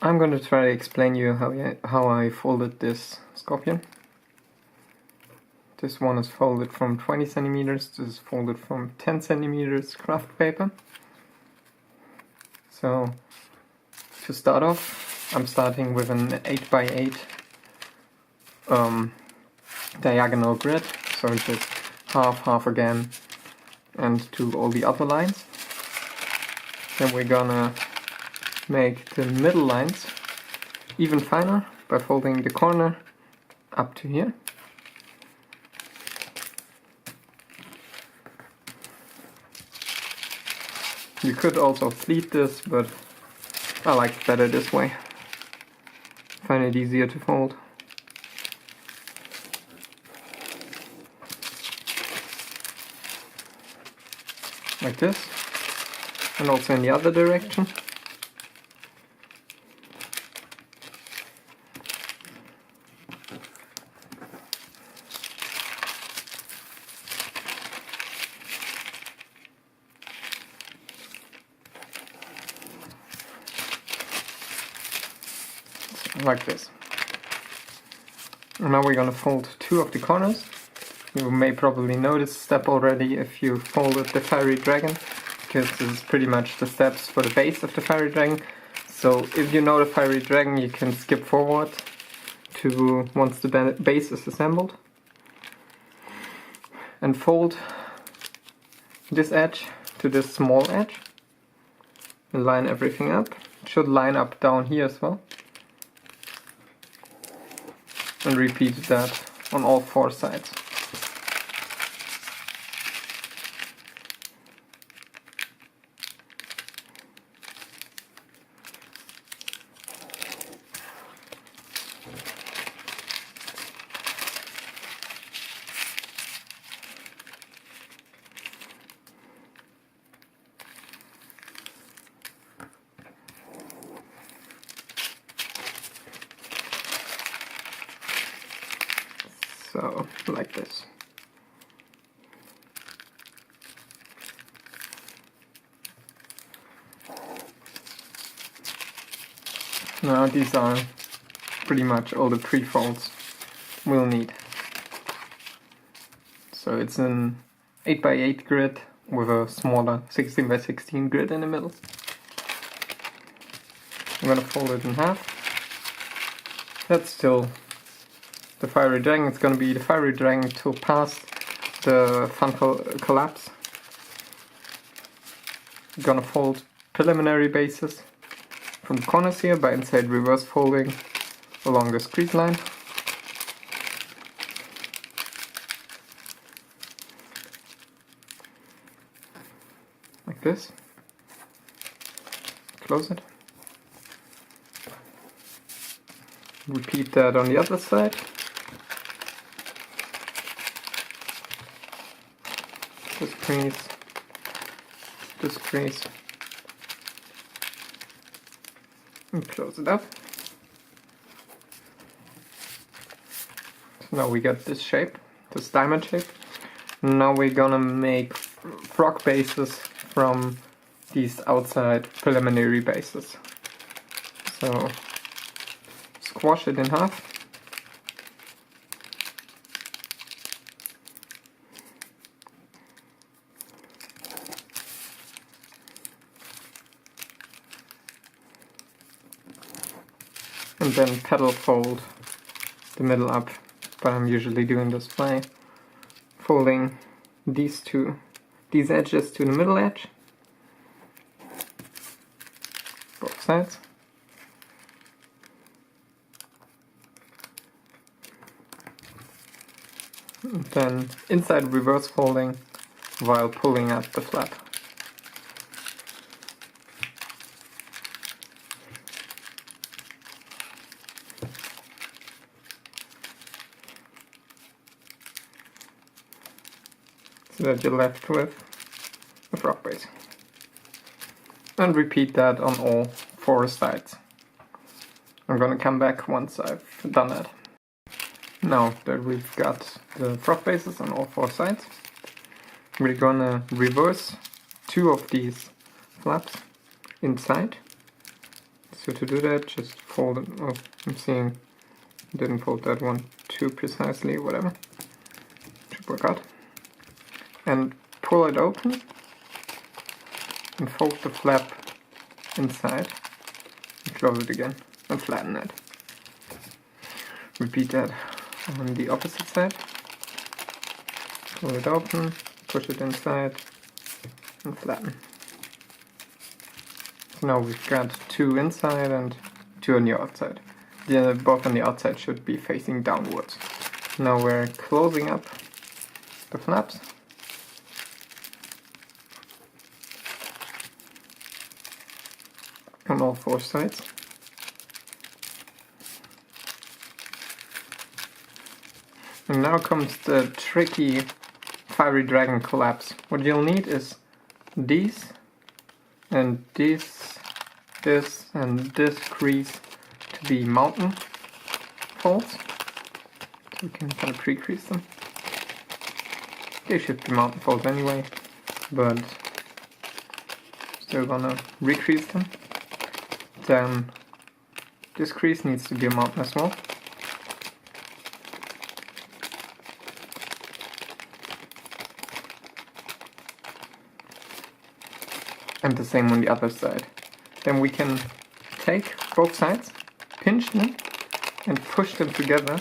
I'm going to try to explain you how I folded this scorpion. This one is folded from 20 centimeters, this is folded from 10 centimeters craft paper. So, to start off, I'm starting with an 8x8 diagonal grid, so just half again, and to all the other lines. Then we're gonna make the middle lines even finer by folding the corner up to here. You could also pleat this, but I like it better this way. Find it easier to fold. Like this. And also in the other direction. Like this. And now we're gonna fold two of the corners. You may probably know this step already if you folded the fiery dragon, because this is pretty much the steps for the base of the fiery dragon. So if you know the fiery dragon, you can skip forward to once the base is assembled. And fold this edge to this small edge. And line everything up. It should line up down here as well. And repeat that on all four sides. So, like this. Now these are pretty much all the pre-folds we'll need. So it's an 8x8 grid with a smaller 16x16 grid in the middle. I'm gonna fold it in half. That's still the fiery dragon. It's gonna be the fiery dragon till past the fun collapse. I'm gonna fold preliminary bases from the corners here by inside reverse folding along the crease line. Like this. Close it. Repeat that on the other side. This crease, and close it up. So now we got this shape, this diamond shape. Now we're gonna make frog bases from these outside preliminary bases. So squash it in half. And then petal fold the middle up, but I'm usually doing this by folding these edges to the middle edge, both sides. And then inside reverse folding while pulling out the flap. So that you're left with a frog base. And repeat that on all four sides. I'm gonna come back once I've done that. Now that we've got the frog bases on all four sides, we're gonna reverse two of these flaps inside. So to do that, just fold it. Oh, I'm seeing didn't fold that one too precisely, whatever. Should work out. And pull it open and fold the flap inside and close it again and flatten it. Repeat that on the opposite side. Pull it open, push it inside and flatten. So now we've got two inside and two on the outside. Both on the outside should be facing downwards. Now we're closing up the flaps. On all four sides. And now comes the tricky fiery dragon collapse. What you'll need is these and this and this crease to be mountain folds. So we can kind of pre-crease them. They should be mountain folds anyway, but still gonna recrease them. Then this crease needs to be a mountain as well. And the same on the other side. Then we can take both sides, pinch them, and push them together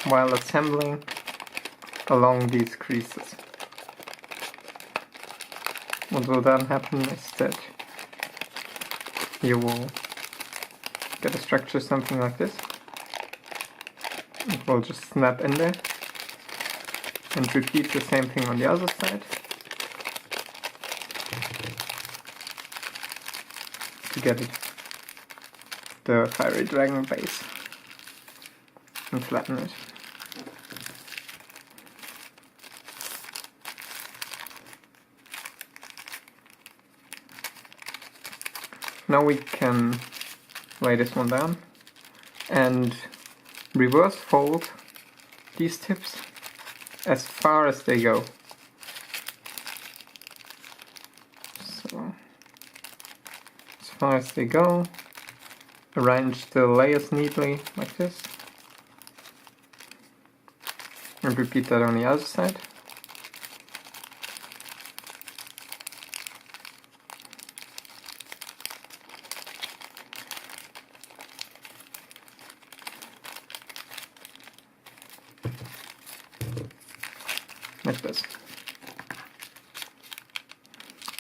while assembling along these creases. What will then happen is that you will get a structure something like this. It will just snap in there. And repeat the same thing on the other side. To get it, the fiery dragon base. And flatten it. Now we can lay this one down and reverse fold these tips as far as they go. So, as far as they go, arrange the layers neatly like this. And repeat that on the other side. Like this.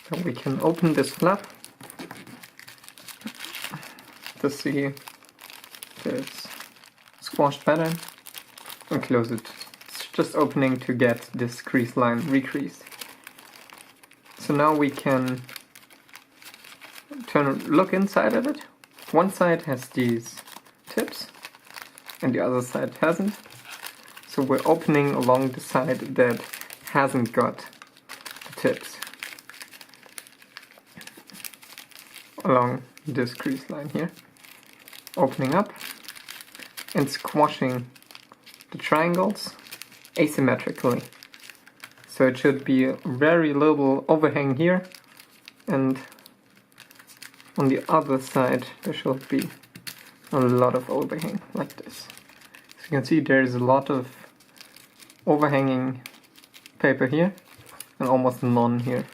So we can open this flap to see this squashed pattern and close it. It's just opening to get this crease line recreased. So now we can look inside of it. One side has these tips and the other side hasn't. So we're opening along the side that hasn't got the tips. Along this crease line here. Opening up and squashing the triangles asymmetrically. So it should be a very little overhang here, and on the other side there should be a lot of overhang like this. So you can see there's a lot of overhanging paper here and almost none here.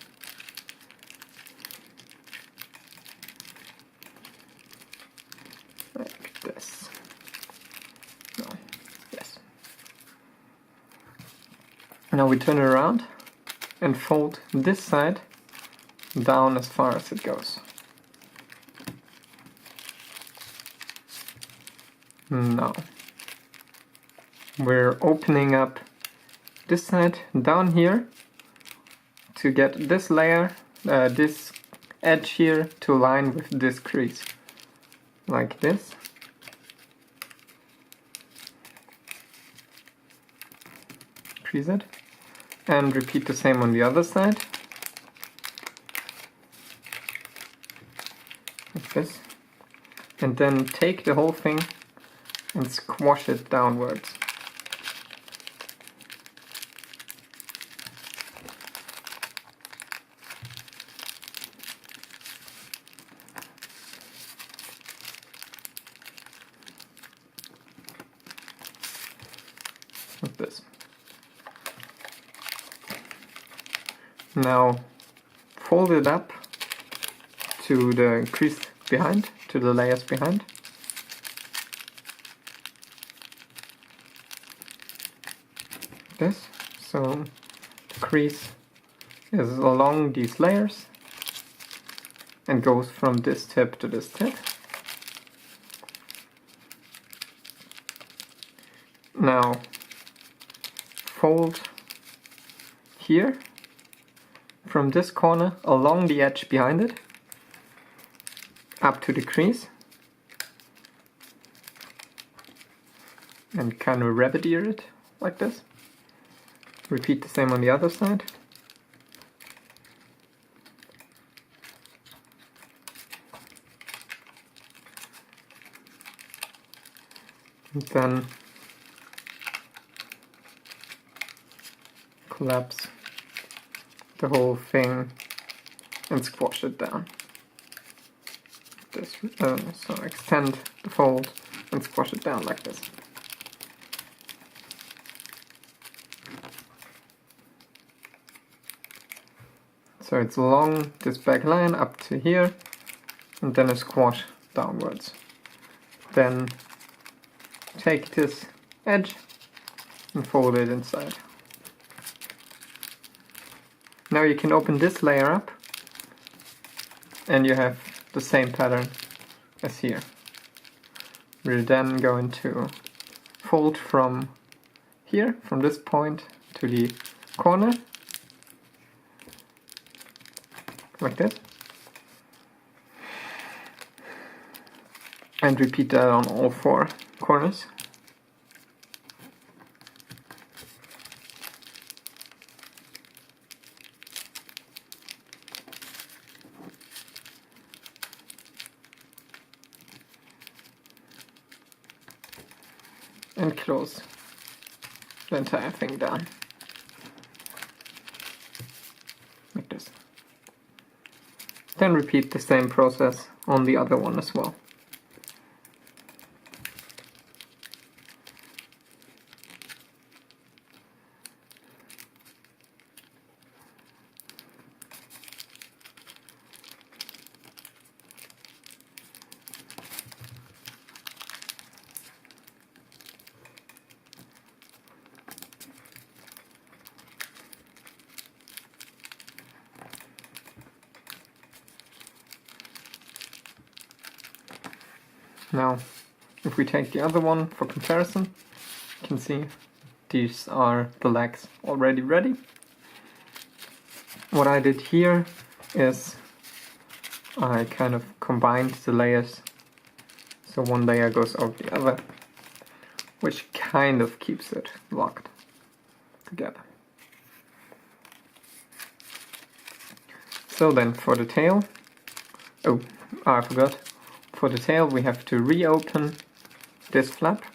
Like this. No. Yes. Now we turn it around and fold this side down as far as it goes. Now we're opening up this side down here to get this layer, this edge here to align with this crease. Like this. Crease it. And repeat the same on the other side. Like this. And then take the whole thing and squash it downwards. like this. Now fold it up to the crease behind, to the layers behind. This, so the crease is along these layers and goes from this tip to this tip. Now fold here from this corner along the edge behind it up to the crease and kind of rabbit ear it like this. Repeat the same on the other side. And then collapse the whole thing and squash it down. This, so extend the fold and squash it down like this. So it's along this back line up to here, and then a squash downwards. Then take this edge and fold it inside. Now you can open this layer up and you have the same pattern as here. We're then going to fold from here, from this point to the corner, like this. And repeat that on all 4 corners. And close the entire thing down. Like this. Then repeat the same process on the other one as well. Now, if we take the other one for comparison, you can see these are the legs already ready. What I did here is I kind of combined the layers, so one layer goes over the other, which kind of keeps it locked together. So then for the tail, oh, I forgot. For the tail we have to reopen this flap,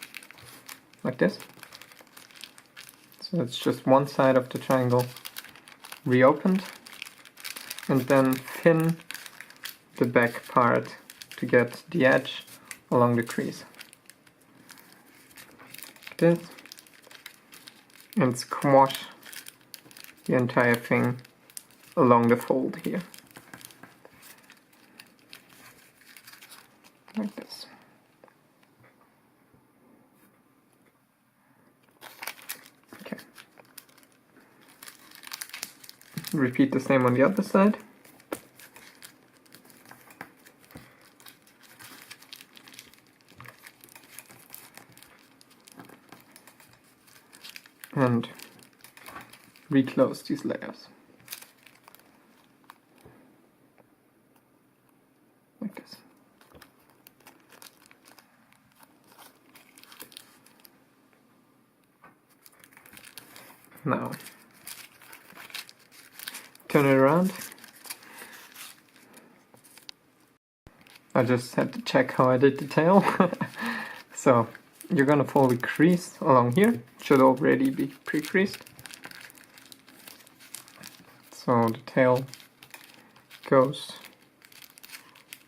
like this. So it's just one side of the triangle reopened, and then thin the back part to get the edge along the crease. Like this. And squash the entire thing along the fold here. Like this. Okay. Repeat the same on the other side. And reclose these layers. Like this. Now, turn it around. I just had to check how I did the tail. So, you're gonna fold a crease along here. It should already be pre-creased. So the tail goes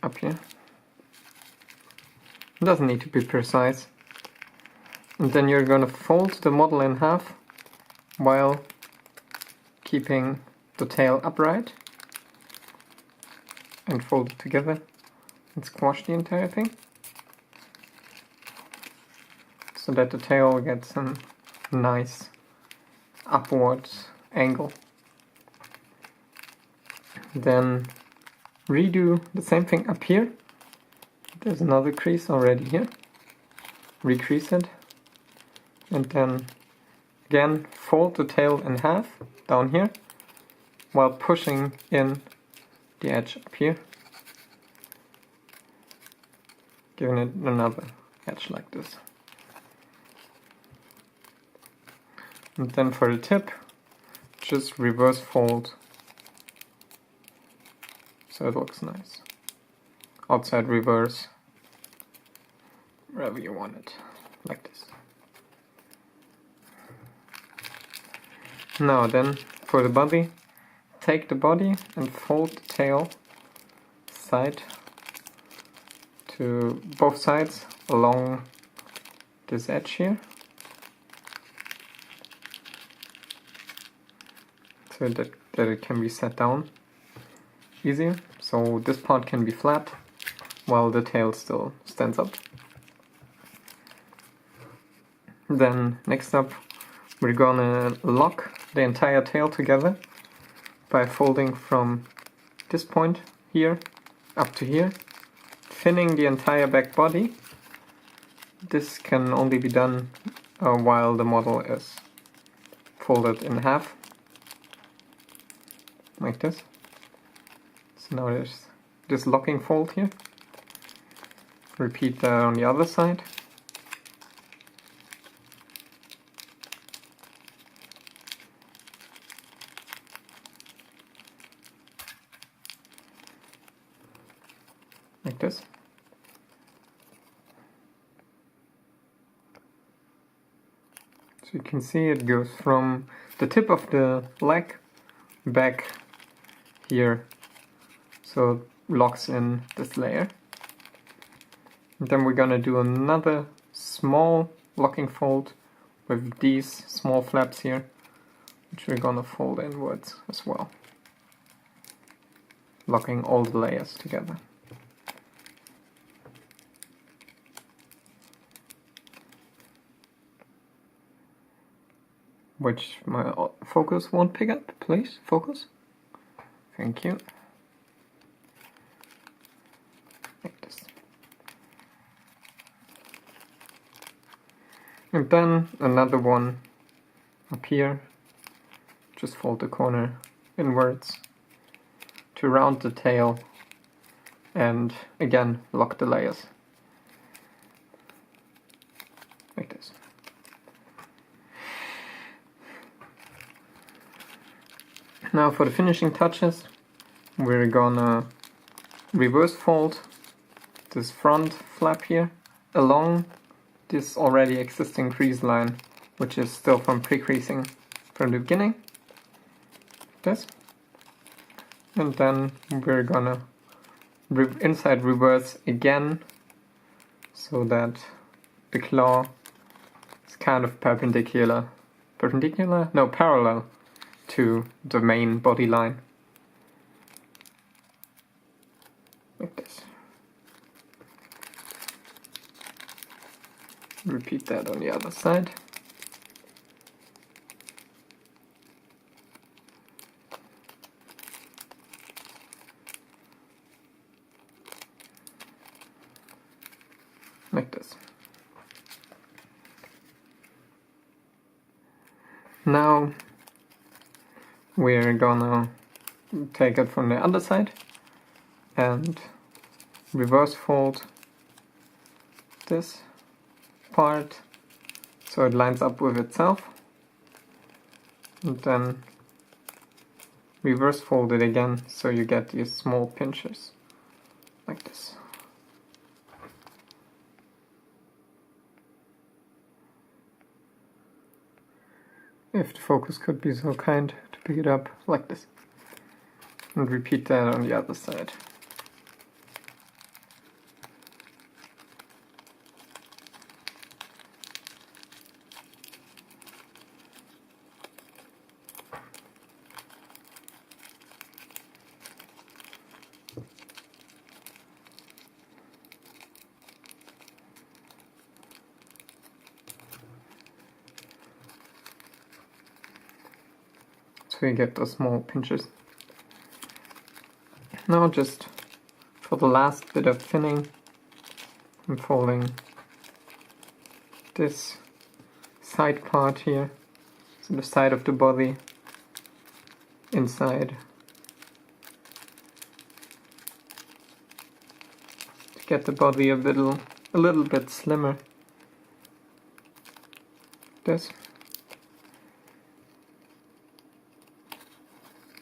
up here. It doesn't need to be precise. And then you're going to fold the model in half while keeping the tail upright and fold it together and squash the entire thing so that the tail gets a nice upwards angle. Then redo the same thing up here. There's another crease already here. Recrease it. And then again fold the tail in half down here while pushing in the edge up here. Giving it another edge like this. And then for the tip, just reverse fold so it looks nice. Outside reverse, wherever you want it, like this. Now then, for the body, take the body and fold the tail side to both sides along this edge here. So that it can be set down easier. So this part can be flat while the tail still stands up. Then next up we're gonna lock the entire tail together by folding from this point here up to here, thinning the entire back body. This can only be done while the model is folded in half. Like this. So now there's this locking fold here. Repeat that on the other side. Like this. So you can see it goes from the tip of the leg back here, so it locks in this layer. And then we're gonna do another small locking fold with these small flaps here, which we're gonna fold inwards as well, locking all the layers together. Which my focus won't pick up, please, focus. Thank you. Like this. And then another one up here. Just fold the corner inwards to round the tail and again lock the layers. Like this. Now for the finishing touches, we're gonna reverse fold this front flap here along this already existing crease line, which is still from pre-creasing from the beginning. This. And then we're gonna inside reverse again so that the claw is kind of parallel to the main body line. Like this. Repeat that on the other side. Like this. Now we're gonna take it from the other side and reverse fold this part so it lines up with itself, and then reverse fold it again so you get these small pinches like this. If the focus could be so kind to pick it up like this. And repeat that on the other side. so you get those small pinches. Now just for the last bit of thinning, I'm folding this side part here, so the side of the body inside, to get the body a little bit slimmer. This.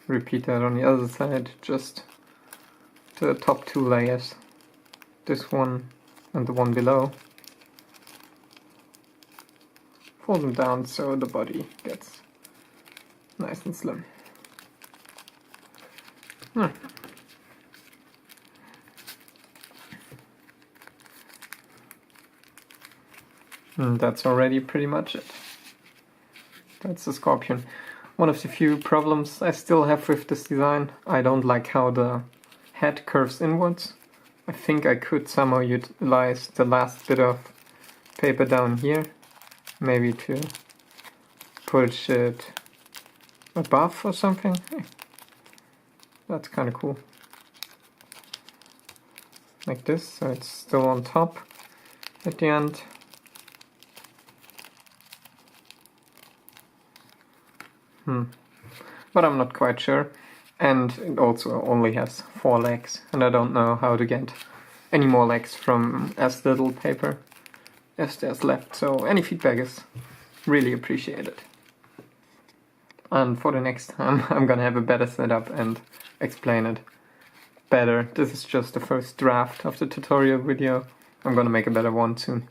Repeat that on the other side, just the top two layers, this one and the one below. Fold them down so the body gets nice and slim. And that's already pretty much it. That's the scorpion. One of the few problems I still have with this design, I don't like how the head curves inwards. I think I could somehow utilize the last bit of paper down here, maybe to push it above or something. That's kind of cool. Like this, so it's still on top at the end. But I'm not quite sure. And it also only has 4 legs, and I don't know how to get any more legs from as little paper as there's left. So any feedback is really appreciated. And for the next time I'm gonna have a better setup and explain it better. This is just the first draft of the tutorial video. I'm gonna make a better one soon.